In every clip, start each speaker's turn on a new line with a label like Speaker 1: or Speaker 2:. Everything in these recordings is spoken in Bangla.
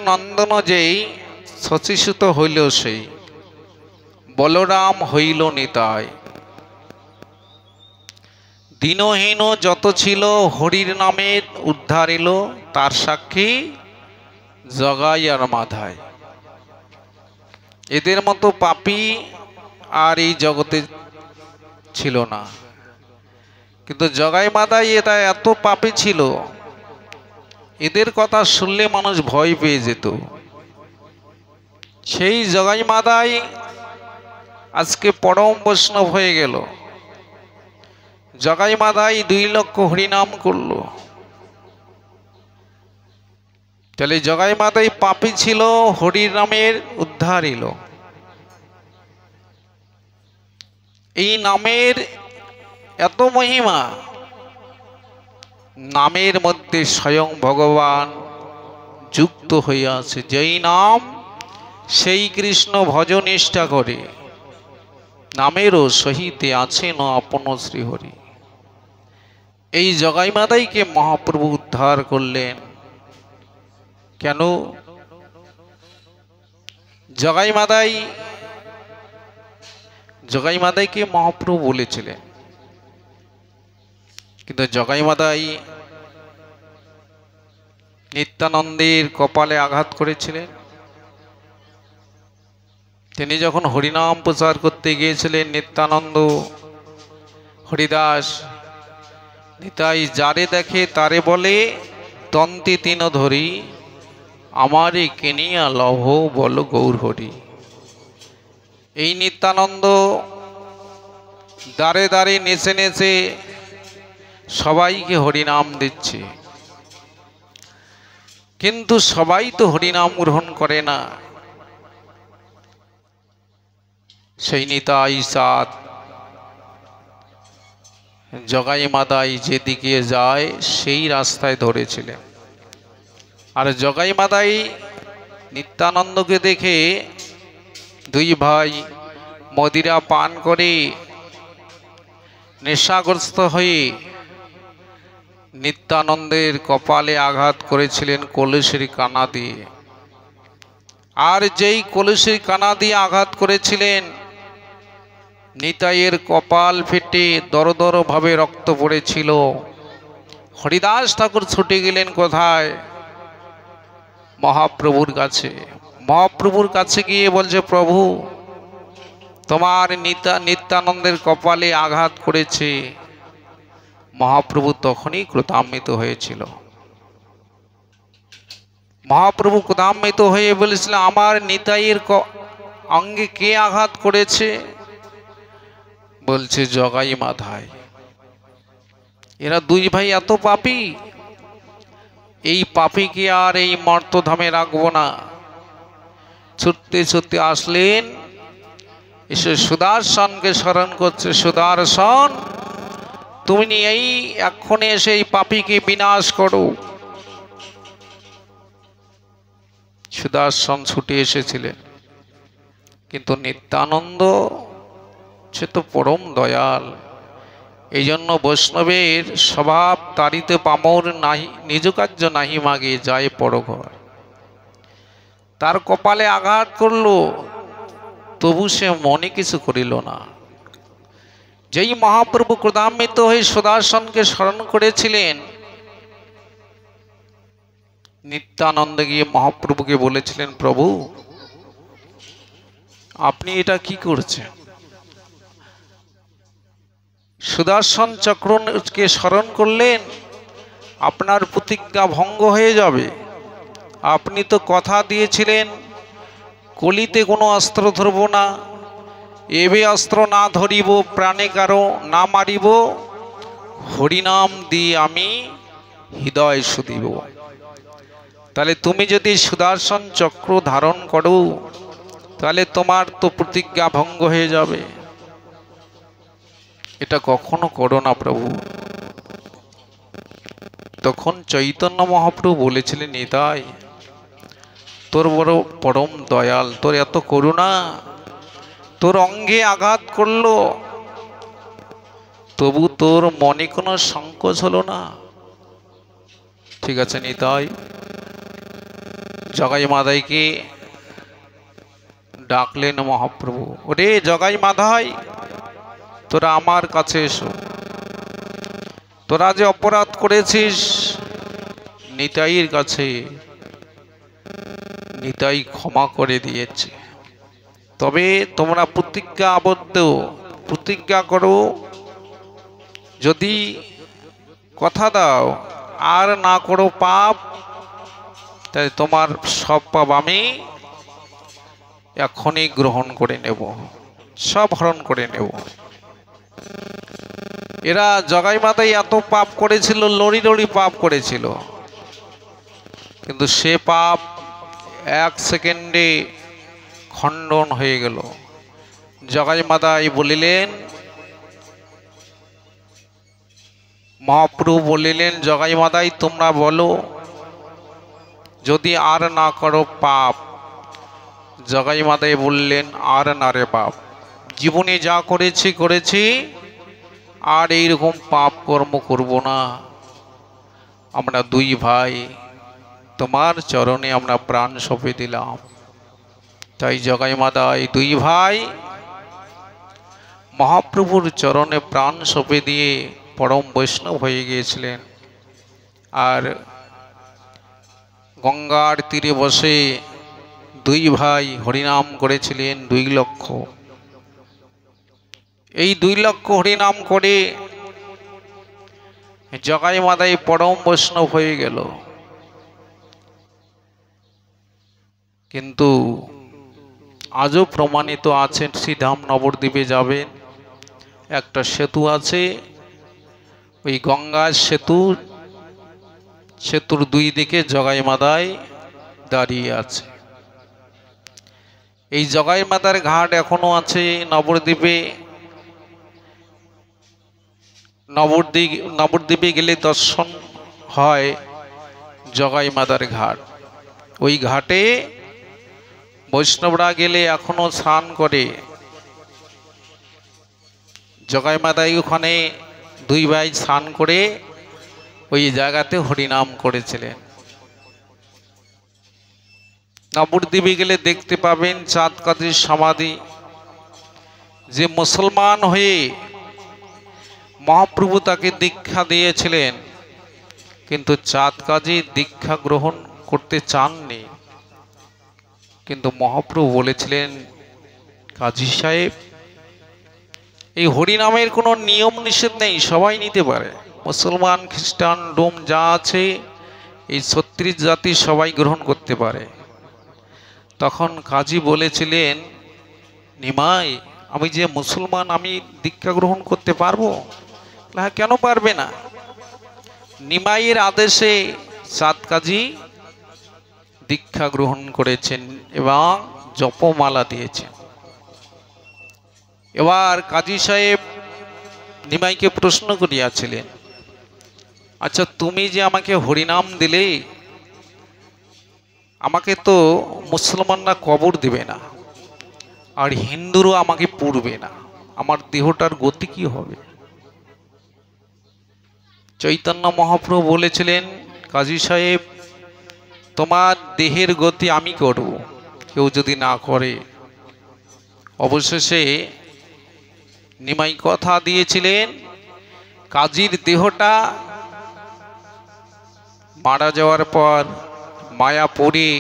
Speaker 1: নন্দন যেই শচীসুত হইল সেই বলরাম হইল নিতাই। দীনহীন যত ছিল হরির নামে উদ্ধার এলো, তার সাক্ষী জগাই আর মাধাই। এদের মতো পাপী আর এই জগতে ছিল না, কিন্তু জগাই মাধাই এটা এত পাপী ছিল, এদের কথা শুনলে মানুষ ভয় পেয়ে যেত। সেই জগাই মাধাই আজকে পরম বৈষ্ণব হয়ে গেল। জগাই মাধাই 2 লক্ষ হরিনাম করলো। তাহলে জগাই মাধাই পাপী ছিল, হরির নামের উদ্ধার এলো। এই নামের এত মহিমা, নামের মধ্যে স্বয়ং ভগবান যুক্ত হয়ে আছে। যেই নাম সেই কৃষ্ণ ভজনিষ্ঠা করে, নামেরও সহিতে আছেন আপন শ্রীহরি। এই জগাই মাধাইকে মহাপ্রভু উদ্ধার করলেন। কেন? জগাই মাধাইকে মহাপ্রভু বলেছিলেন, কিন্তু জগাই মাধাই নিত্যানন্দের কপালে আঘাত করেছিলেন। তিনি যখন হরিনাম প্রচার করতে গিয়েছিলেন, নিত্যানন্দ, হরিদাস, নিতাই যারে দেখে তারে বলে, তন্তে তিন ধরি আমারে কেনিয়া লভ বল গৌর হরি। এই নিত্যানন্দ দাঁড়ে দাঁড়ে নেচে নেচে সবাইকে হরিনাম দিচ্ছে, কিন্তু সবাই তো হরিনাম গ্রহণ করে না। সেই নিতাই চাঁদ জগাই মাধাই যেদিকে যায় সেই রাস্তায় ধরেছিলেন। আর জগাই মাধাই নিত্যানন্দকে দেখে 2 ভাই মদিরা পান করে নেশাগ্রস্ত হয়ে নিত্যানন্দের কপালে আঘাত করেছিলেন কলসির কানা দিয়ে। আর যেই কলসির কানা দিয়ে আঘাত করেছিলেন, নিতাইয়ের কপাল ফেটে দরদর ভাবে রক্ত পড়েছিল। হরিদাস ঠাকুর ছুটে গেলেন কোথায়? মহাপ্রভুর কাছে। মহাপ্রভুর কাছে গিয়ে বলছে, প্রভু, তোমার নিত্যানন্দের কপালে আঘাত করেছে। মহাপ্রভু তখনই ক্রোধান্বিত হয়েছিল। মহাপ্রভু ক্রোধান্বিত হয়ে বলেছিলেন, আমার নিতাইয়ের অঙ্গে কে আঘাত করেছে? বলছে জগাই মাধাই। এরা 2 ভাই এত পাপী, এই পাপীকে আর এই মর্তধামে রাখবো না। ছুটতে ছুটতে আসলেন, এসে সুদর্শনকে স্মরণ করছে, সুদর্শন, তুমি এই এক্ষণে এসে এই পাপীকে বিনাশ করো। সুদর্শন ছুটে এসেছিলেন, কিন্তু নিত্যানন্দ সে তো পরম দয়াল। এই জন্য বৈষ্ণবের স্বভাব তারিতে পামর নাহি, নিজ কার্য নাহি মাগে যায় পরঘর। তার কপালে আঘাত করলো, তবু সে মনে কিছু করিল না। যেই মহাপ্রভু ক্রোধান্বিত হয়ে সুদর্শনকে স্মরণ করেছিলেন, নিত্যানন্দ গিয়ে মহাপ্রভুকে বলেছিলেন, প্রভু, আপনি এটা কি করছেন? সুদর্শন চক্রকে স্মরণ করলেন, আপনার প্রতিজ্ঞা ভঙ্গ হয়ে যাবে। আপনি তো কথা দিয়েছিলেন কলিতে কোনো অস্ত্র ধরব না, এবে অস্ত্র না ধরিব, প্রাণে কারো না মারিব, হরিনাম দিয়ে আমি হৃদয় শুধিব। তাহলে তুমি যদি সুদর্শন চক্র ধারণ করো, তাহলে তোমার তো প্রতিজ্ঞা ভঙ্গ হয়ে যাবে। এটা কখনো করো না প্রভু। তখন চৈতন্য মহাপ্রভু বলেছিলেন, নিতাই, তোর বড় পরম দয়াল, তোর এত করুণা, তোর অঙ্গে আঘাত করলো, তবু তোর মনে কোনো সংকোচ হলো না। ঠিক আছে নিতাই, জগাই মাদাইকে ডাকলেন মহাপ্রভু, ওরে জগাই মাদাই, তোরা আমার কাছে এসো, তোরা যে অপরাধ করেছিস নিতাইয়ের কাছে নিতাই ক্ষমা করে দিয়েছে। তবে তোমরা প্রতিজ্ঞা করো, যদি কথা দাও আর না করো পাপ, তাই তোমার সব পাপ আমি এখনই গ্রহণ করে নেব, সব হরণ করে নেব। এরা জগাই মাদাই এত পাপ করেছিল, লড়ি লড়ি পাপ করেছিল, কিন্তু সে পাপ এক সেকেন্ডে খণ্ডন হয়ে গেল। জগাই মাদাই বলিলেন, মহাপ্রভু বলিলেন, জগাই মাদাই তোমরা বলো, যদি আর না করো পাপ। জগাই মাদাই বললেন, আর না রে বাপ, জীবনে যা করেছি আর এইরকম পাপ কর্ম করব না। আমরা দুই ভাই, তোমার চরণে আমরা প্রাণ সঁপে দিলাম। তাই জগাই মাদাই দুই ভাই মহাপ্রভুর চরণে প্রাণ সঁপে দিয়ে পরম বৈষ্ণব হয়ে গিয়েছিলেন। আর গঙ্গার তীরে বসে দুই ভাই হরিনাম করেছিলেন 2 লক্ষ। এই 2 লক্ষ হরিনাম করে জগাই মাদাই পরম বৈষ্ণব হয়ে গেল। কিন্তু আজও প্রমাণিত আছেন, শ্রীধাম নবদ্বীপে যাবেন, একটা সেতু আছে, ওই গঙ্গা সেতুর 2 দিকে জগাই মাদাই দাঁড়িয়ে আছে। এই জগাই মাদার ঘাট এখনো আছে নবদ্বীপে। নবদ্বীপে গেলে দর্শন হয় জগাই মাদার ঘাট। ওই ঘাটে বৈষ্ণবরা গেলে এখনো স্নান করে। জগাই মাদাই ওখানে 2 ভাই স্নান করে ওই জায়গাতে হরিনাম করেছিলেন। নবদ্বীপে গেলে দেখতে পাবেন চাঁদ কাজীর সমাধি। যে মুসলমান হয়ে মহাপ্রভু তাকে দীক্ষা দিয়েছিলেন, কিন্তু চাঁদ কাজী দীক্ষা গ্রহণ করতে চাননি। কিন্তু মহাপ্রভু বলেছিলেন, কাজী সাহেব, এই হরিনামের কোনো নিয়ম নিষেধ নেই, সবাই নিতে পারে, মুসলমান খ্রিস্টান ডোম যা আছে এই 36 জাতি সবাই গ্রহণ করতে পারে। তখন কাজী বলেছিলেন, নিমাই, আমি যে মুসলমান, আমি দীক্ষা গ্রহণ করতে পারবো? হ্যাঁ, কেন পারবে না? নিমাইয়ের আদেশে চাঁদ কাজী দীক্ষা গ্রহণ করেছেন এবং জপমালা দিয়েছেন। এবার কাজী সাহেব নিমাইকে প্রশ্ন করিয়াছিলেন, আচ্ছা, তুমি যে আমাকে হরিনাম দিলে, আমাকে তো মুসলমানরা কবর দেবে না, আর হিন্দুরও আমাকে পুড়বে না, আমার দেহটার গতি কি হবে? চৈতন্য মহাপ্রভু বলেছিলেন, কাজী সাহেব, তোমার দেহের গতি আমি করব, কেউ যদি না করে। অবশেষে নিমাই কথা দিয়েছিলেন, কাজীর দেহটা মারা যাওয়ার পর মায়াপুরে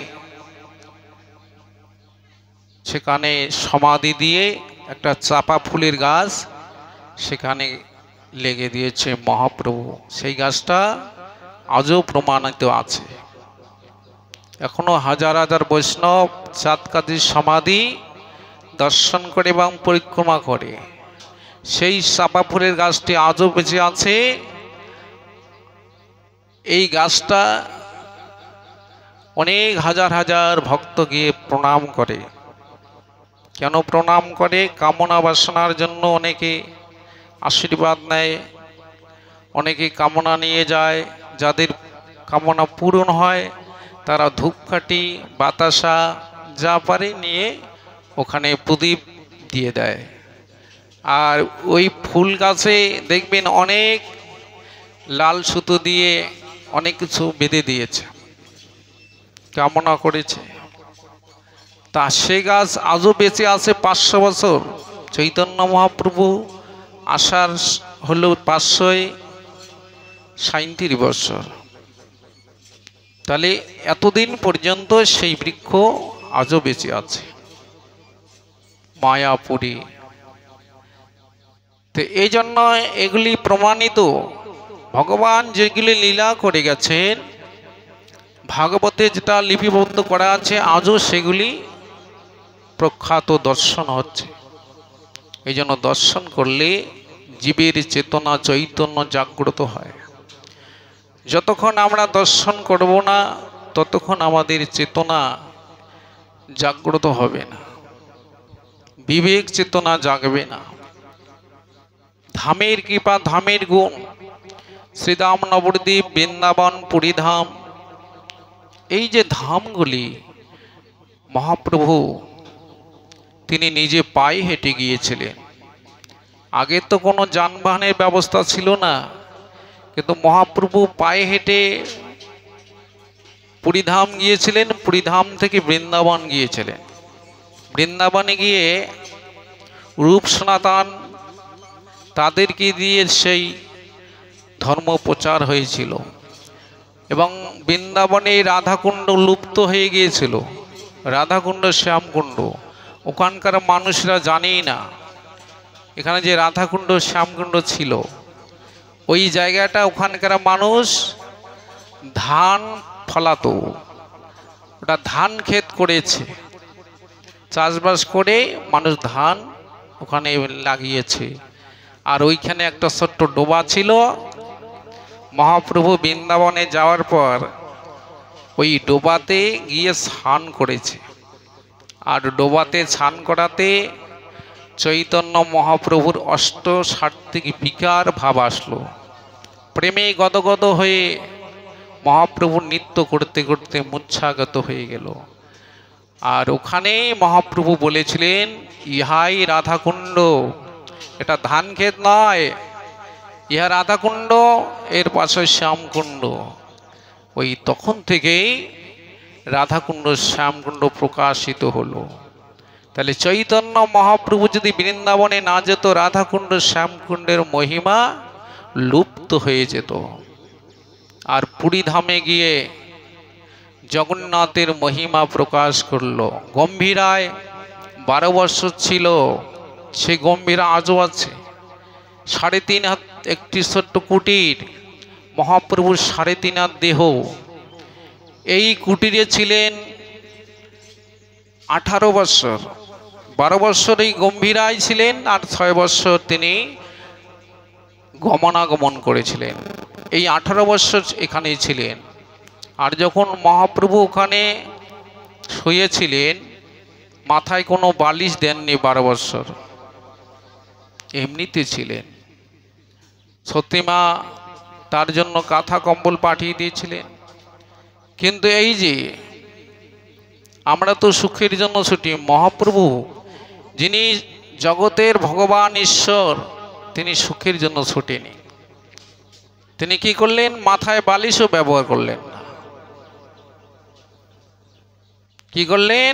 Speaker 1: সেখানে সমাধি দিয়ে একটা চাপা ফুলের গাছ সেখানে লেগে দিয়েছে মহাপ্রভু। সেই গাছটা আজও প্রমাণিত আছে। এখনো হাজার হাজার বৈষ্ণব চাঁদ কাজীর সমাধি দর্শন করে এবং পরিক্রমা করে। সেই চাপা ফুলের গাছটি আজও বেঁচে আছে। এই গাছটা অনেক হাজার হাজার ভক্ত গিয়ে প্রণাম করে। কেন প্রণাম করে? কামনা বাসনার জন্য অনেকে আশীর্বাদ নেয়, অনেকে কামনা নিয়ে যায়। যাদের কামনা পূরণ হয় তারা ধূপকাঠি, বাতাসা যা পারে নিয়ে ওখানে প্রদীপ দিয়ে দেয়। আর ওই ফুল গাছে দেখবেন অনেক লাল সুতো দিয়ে অনেক কিছু বেঁধে দিয়েছে। কামনা করেছে। তা সে গাছ আজও বেঁচে আছে 500 বছর। চৈতন্য মহাপ্রভু আসার হলো 537 বছর। তাহলে এতদিন পর্যন্ত সেই বৃক্ষ আজও বেঁচে আছে মায়াপুরী। তো এই জন্য এগুলি প্রমাণিত, ভগবান যেগুলি লীলা করে গেছেন ভাগবতে যেটা লিপিবদ্ধ করা আছে আজও সেগুলি প্রখ্যাত দর্শন হচ্ছে। এই জন্য দর্শন করলে জীবের চেতনা চৈতন্য জাগ্রত হয়। যতক্ষণ আমরা দর্শন করব না ততক্ষণ আমাদের চেতনা জাগ্রত হবে না, বিবেক চেতনা জাগবে না। ধামের কৃপা, ধামের গুণ, শ্রীধাম, নবদ্বীপ, বৃন্দাবন, পুরীধাম, এই যে ধামগুলি মহাপ্রভু তিনি নিজে পায়ে হেঁটে গিয়েছিলেন। আগে তো কোনো যানবাহনের ব্যবস্থা ছিল না, কিন্তু মহাপ্রভু পায়ে হেঁটে পুরীধাম গিয়েছিলেন, পুরীধাম থেকে বৃন্দাবন গিয়েছিলেন। বৃন্দাবনে গিয়ে রূপ সনাতন তাদেরকে দিয়ে সেই ধর্ম প্রচার হয়েছিল এবং বৃন্দাবনে রাধাকুণ্ড লুপ্ত হয়ে গিয়েছিল। রাধাকুণ্ড, শ্যামকুণ্ড ওখানকার মানুষরা জানেই না এখানে যে রাধাকুণ্ড শ্যামকুণ্ড ছিল। ওই জায়গাটা ওখানকার মানুষ ধান ফলাতো, ওটা ধান ক্ষেত করেছে, চাষবাস করে মানুষ ধান ওখানে লাগিয়েছে। আর ওইখানে একটা ছোট্ট ডোবা ছিল। মহাপ্রভু বৃন্দাবনে যাওয়ার পর ওই ডোবাতে গিয়ে স্নান করেছে। আর ডোবাতে স্নান করাতে চৈতন্য মহাপ্রভুর অষ্টসাত্ত্বিক বিকার ভাব আসলো। প্রেমে গদগদ হয়ে মহাপ্রভু নৃত্য করতে করতে মূর্ছাগত হয়ে গেল। আর ওখানে মহাপ্রভু বলেছিলেন, ইহাই রাধাকুণ্ড, এটা ধান ক্ষেত নয়, ইহা রাধাকুণ্ড, এর পাশে শ্যামকুণ্ড। ওই তখন থেকেই রাধাকুণ্ড শ্যামকুণ্ড প্রকাশিত হলো। তাহলে চৈতন্য মহাপ্রভু যদি বৃন্দাবনে না যেত রাধাকুণ্ড শ্যামকুণ্ডের মহিমা লুপ্ত হয়ে যেত। আর পুরীধামে গিয়ে জগন্নাথের মহিমা প্রকাশ করলো। গম্ভীরায় 12 বছর ছিল, সে গম্ভীরা আজও আছে। 3.5 হাত একটি ছোট্ট কুটির, মহাপ্রভুর 3.5 হাত দেহ। এই কুটিরে ছিলেন 18 বছর। 12 বছর এই গম্ভীরায় ছিলেন, আর 6 বছর তিনি গমনাগমন করেছিলেন। এই 18 বছর এখানেই ছিলেন। আর যখন মহাপ্রভু ওখানে শুয়েছিলেন মাথায় কোনো বালিশ দেননি, 12 বছর এমনিতে ছিলেন। সতীমা তার জন্য কাঁথা কম্বল পাঠিয়ে দিয়েছিলেন। কিন্তু এই যে আমরা তো সুখের জন্য ছুটি, মহাপ্রভু যিনি জগতের ভগবান ঈশ্বর তিনি সুখের জন্য ছুটেনি। তিনি কি করলেন? মাথায় বালিশও ব্যবহার করলেন না। কি করলেন?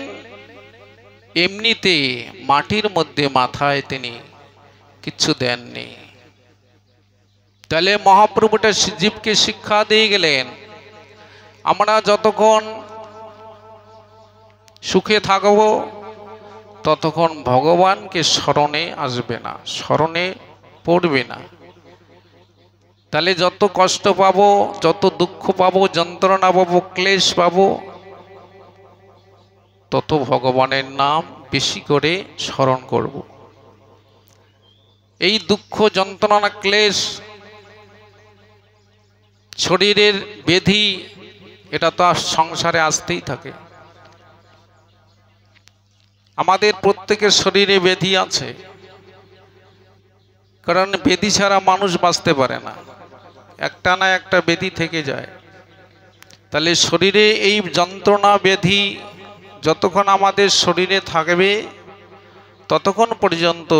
Speaker 1: এমনিতে মাটির মধ্যে মাথায় তিনি কিচ্ছু দেননি। তাহলে মহাপ্রভুটা জীবকে শিক্ষা দিয়ে গেলেন, আমরা যতক্ষণ সুখে থাকব ততক্ষণ ভগবানকে স্মরণে আসবে না, স্মরণে পড়বে না। তাহলে যত কষ্ট পাবো, যত দুঃখ পাবো, যন্ত্রণা পাবো, ক্লেশ পাবো, তত ভগবানের নাম বেশি করে স্মরণ করব। এই দুঃখ, যন্ত্রণা, ক্লেশ, শরীরের ব্যাধি, এটা তো সংসারে আসতেই থাকে। আমাদের প্রত্যেকের শরীরে ব্যাধি আছে, কারণ ব্যাধি ছাড়া মানুষ বাঁচতে পারে না, একটা না একটা ব্যাধি থেকে যায়। তাহলে শরীরে এই যন্ত্রণা ব্যাধি যতক্ষণ আমাদের শরীরে থাকবে ততক্ষণ পর্যন্ত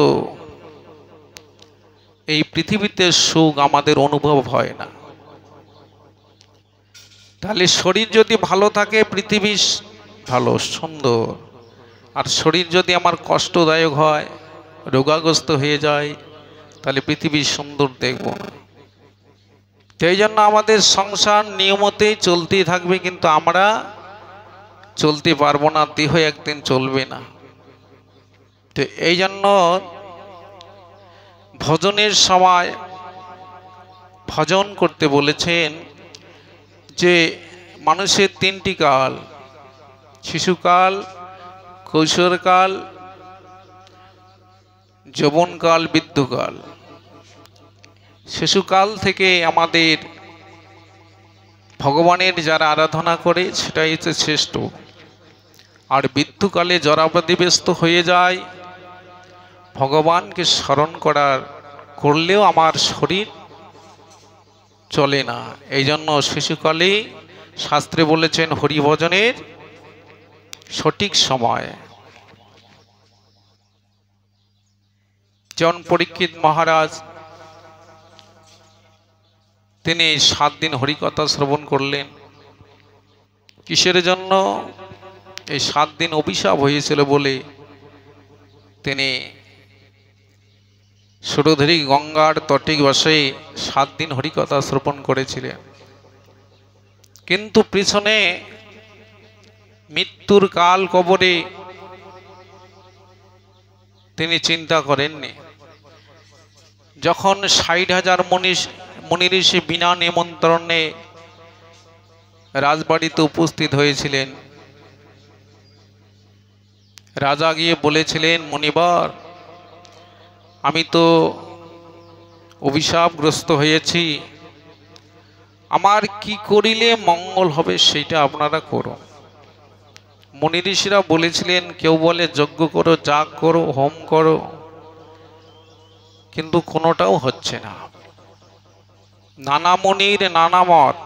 Speaker 1: এই পৃথিবীতে সুখ আমাদের অনুভব হয় না। তাহলে শরীর যদি ভালো থাকে পৃথিবী ভালো সুন্দর, আর শরীর যদি আমার কষ্টদায়ক হয়, রোগাগ্রস্ত হয়ে যায়, তাহলে পৃথিবী সুন্দর দেখব না। সেই জন্য আমাদের সংসার নিয়মতেই চলতেই থাকবে, কিন্তু আমরা চলতে পারবো না, দেহ একদিন চলবে না। তো এই জন্য ভজনের সময় ভজন করতে বলেছেন যে মানুষের তিনটি কাল, শিশুকাল, কৈশোরকাল, যৌবনকাল, বৃদ্ধকাল। শিশুকাল থেকে আমাদের ভগবানের যারা আরাধনা করে সেটাই হচ্ছে শ্রেষ্ঠ। আর বৃদ্ধকালে জড়াব্যস্ত হয়ে যায়, ভগবানকে স্মরণ করলেও আমার শরীর চলে না। এই জন্য শিশুকালে শাস্ত্রে বলেছেন হরিভজনের সঠিক সময়। যেমন পরীক্ষিত মহারাজ তিনি 7 দিন হরিকথা শ্রবণ করলেন। কিসের জন্য? এই 7 দিন অভিশাপ হয়েছিল বলে তিনি সুরধুরী গঙ্গার তটে বসে 7 দিন হরিকথা শ্রবণ করেছিলেন। কিন্তু পিছনে মৃত্যুর কাল কবরে তিনি চিন্তা করেননি। যখন 60,000 মুনি ঋষি বিনা নিমন্ত্রণে রাজবাড়িতে উপস্থিত হয়েছিলেন, রাজা গিয়ে বলেছিলেন, মুনিবর, আমি তো অভিশাপগ্রস্ত হয়েছি, আমার কি করিলে মঙ্গল হবে সেইটা আপনারা করুন। মুনি ঋষিরা বলেছিলেন, কেউ বলে যজ্ঞ করো, যাগ করো, হোম করো, কিন্তু কোনোটাও হচ্ছে না। নানা মুনির নানা মত।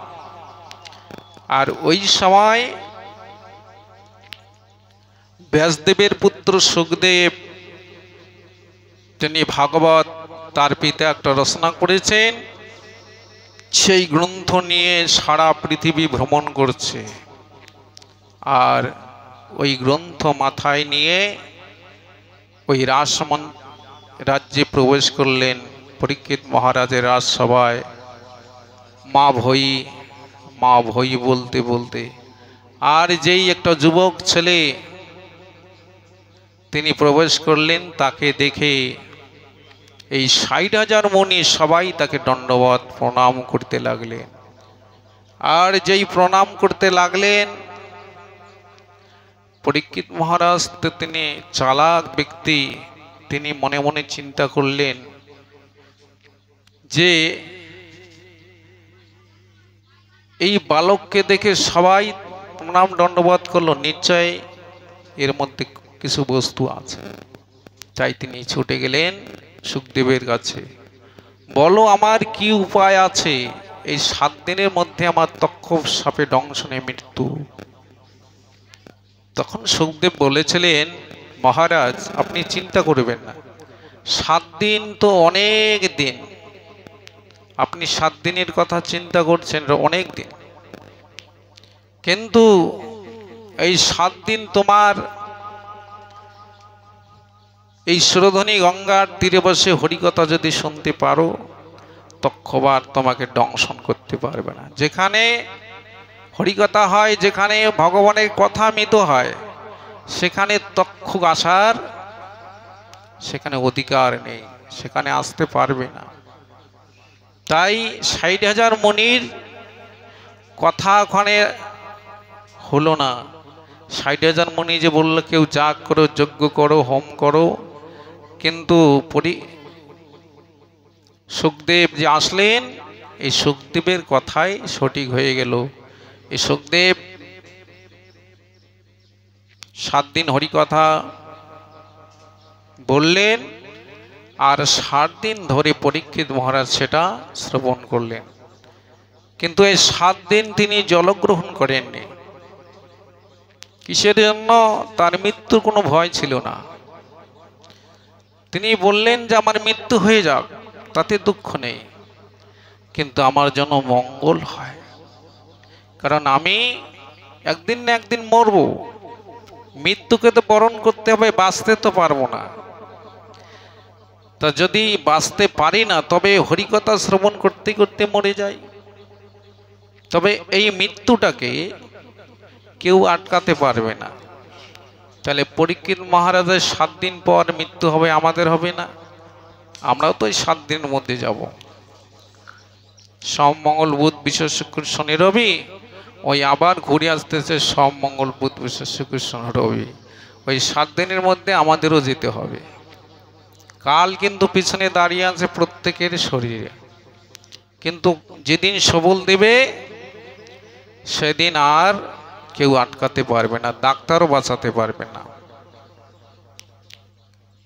Speaker 1: আর ওই সময় ব্যাসদেবের পুত্র সুখদেব, তিনি ভাগবত তার পিতা একটা রচনা করেছেন, সেই গ্রন্থ নিয়ে সারা পৃথিবী ভ্রমণ করছে। আর ওই গ্রন্থ মাথায় নিয়ে ওই রাজ্যে প্রবেশ করলেন পরীক্ষিত মহারাজের রাজসভায়। মা ভই, মা ভই বলতে বলতে, আর যেই একটা যুবক ছেলে তিনি প্রবেশ করলেন, তাকে দেখে এই 60,000 মুনি সবাই তাকে দণ্ডবত প্রণাম করতে লাগলেন। আর যেই প্রণাম করতে লাগলেন, পরীক্ষিত মহারাজ তো তিনি চালাক ব্যক্তি, তিনি মনে মনে চিন্তা করলেন যে এই বালককে দেখে সবাই প্রণাম দণ্ডবত করলো, নিশ্চয় এর মধ্যে কিছু বস্তু আছে। তাই তিনি ছুটে গেলেন সুখদেবের কাছে, বলো আমার কি উপায় আছে, এই 7 দিনের মধ্যে আমার তক্ষক সাপে দংশনে মৃত্যু। তখন সুখদেব বলেছিলেন, মহারাজ আপনি চিন্তা করবেন না, 7 দিন তো অনেক দিন, আপনি 7 দিনের কথা চিন্তা করছেন, অনেক দিন, কিন্তু এই 7 দিন তোমার এই সুরধনী গঙ্গার তীরে বসে হরিকথা যদি শুনতে পারো, তক্ষবার তোমাকে দংশন করতে পারবে না। যেখানে হরিকথা হয়, যেখানে ভগবানের কথা মিত হয়, সেখানে তক্ষক আসার সেখানে অধিকার নেই, সেখানে আসতে পারবে না। তাই 60,000 মুনির কথা ওখানে হলো না। 60,000 মুনি যে বললো কেউ যাগ করো, যজ্ঞ করো, হোম করো, কিন্তু সুখদেব যে আসলেন, এই সুখদেবের কথাই সঠিক হয়ে গেল। এই সুখদেব 7 দিন হরিকথা বললেন, আর 7 দিন ধরে পরীক্ষিত মহারাজ সেটা শ্রবণ করলেন। কিন্তু এই 7 দিন তিনি জলগ্রহণ করেননি। কিসের জন্য? তার মৃত্যুর কোনো ভয় ছিল না। তিনি বললেন যে আমার মৃত্যু হয়ে যাক, তাতে দুঃখ নেই, কিন্তু আমার যেন মঙ্গল হয়। কারণ আমি একদিন না একদিন মরব, মৃত্যুকে তো বরণ করতে হবে, বাঁচতে তো পারবো না। তা যদি বাঁচতে পারি না তবে হরিকথা শ্রবণ করতে করতে মরে যাই। তবে এই মৃত্যুটাকে কেউ আটকাতে পারবে না। তাহলে পরীক্ষিত মহারাজের 7 দিন পর মৃত্যু হবে, আমাদের হবে না? আমরাও তো এই 7 দিনের মধ্যে যাব। সোম মঙ্গল বুধ বৃহস্পতি শুক্র শনি রবি, ওই আবার ঘুরে আসতেছে সোম মঙ্গল বুধ বৃহস্পতি শুক্র শনি রবি। ওই 7 দিনের মধ্যে আমাদেরও যেতে হবে। কাল কিন্তু পিছনে দাঁড়িয়ে আছে প্রত্যেকের শরীরে, কিন্তু যেদিন সবল দেবে সেদিন আর কেউ আটকাতে পারবে না, ডাক্তারও বাঁচাতে পারবে না।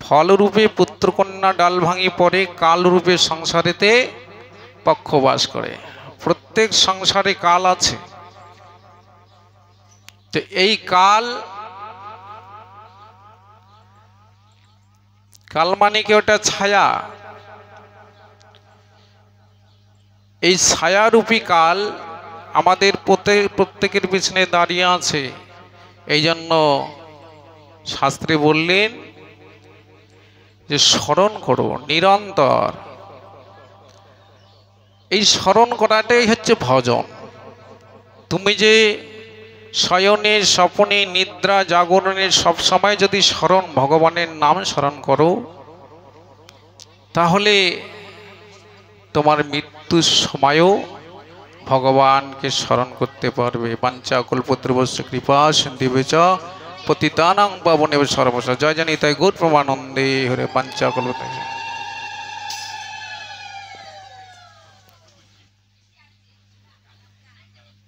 Speaker 1: ফলরূপে পুত্রকন্যা ডাল ভাঙি পড়ে, কালরূপে সংসারেতে পক্ষবাস করে। প্রত্যেক সংসারে কাল আছে। তো এই কাল মানে কি? ওটা ছায়া। এই ছায়ারূপী কাল আমাদের প্রত্যেকের পিছনে দাঁড়িয়ে আছে। এই জন্য শাস্ত্রে বললেন যে স্মরণ করো নিরন্তর। এই স্মরণ করাটাই হচ্ছে ভজন। তুমি যে শয়নে স্বপনে নিদ্রা জাগরণে সবসময় যদি স্মরণ, ভগবানের নাম স্মরণ করো, তাহলে তোমার মৃত্যুর সময়ও ভগবানকে স্মরণ করতে পারবে। বাঞ্ছা কল্পতরুভ্যশ্চ কৃপা সিন্ধুভ্যশ্চ পতিতানাং পাবনেভ্যো সর্বশ। জয় জানিতাই গৌর প্রমানন্দে হরে। বাঞ্ছা কল্পতরু।